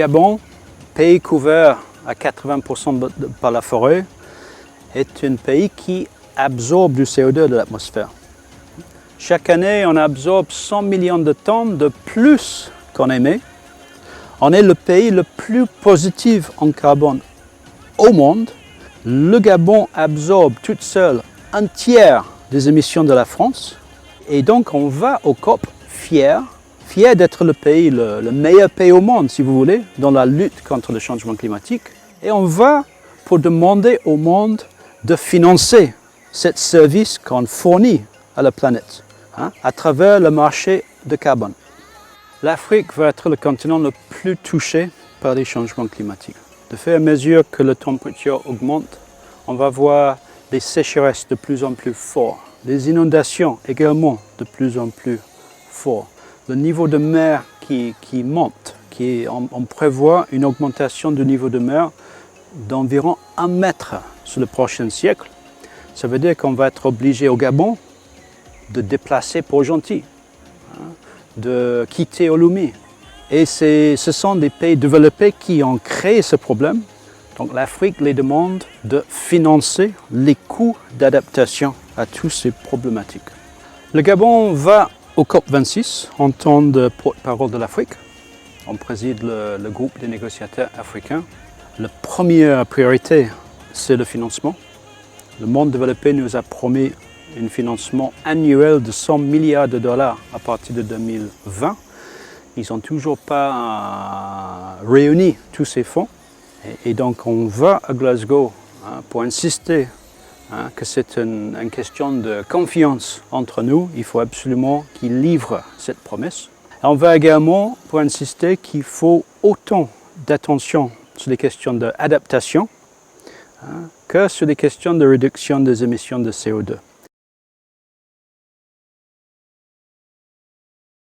Gabon, pays couvert à 80% par la forêt, est un pays qui absorbe du CO2 de l'atmosphère. Chaque année, on absorbe 100 millions de tonnes de plus qu'on émet. On est le pays le plus positif en carbone au monde. Le Gabon absorbe toute seule un tiers des émissions de la France. Et donc, on va au COP fier d'être le pays, le meilleur pays au monde, si vous voulez, dans la lutte contre le changement climatique. Et on va pour demander au monde de financer ce service qu'on fournit à la planète, à travers le marché de carbone. L'Afrique va être le continent le plus touché par les changements climatiques. De fait, à mesure que la température augmente, on va voir des sécheresses de plus en plus fortes, des inondations également de plus en plus fortes. Le niveau de mer qui monte, on prévoit une augmentation du niveau de mer d'environ 1 mètre sur le prochain siècle. Ça veut dire qu'on va être obligé au Gabon de déplacer Port-Gentil, de quitter Olomouc. Et ce sont des pays développés qui ont créé ce problème. Donc l'Afrique les demande de financer les coûts d'adaptation à toutes ces problématiques. Le Gabon va au COP26 en tant que porte-parole de l'Afrique. On préside le groupe des négociateurs africains. La première priorité, c'est le financement. Le monde développé nous a promis un financement annuel de 100 milliards de dollars à partir de 2020. Ils n'ont toujours pas réuni tous ces fonds. Et donc on va à Glasgow pour insister que c'est une question de confiance entre nous. Il faut absolument qu'ils livrent cette promesse. Et on va également pour insister qu'il faut autant d'attention sur les questions d'adaptation que sur les questions de réduction des émissions de CO2.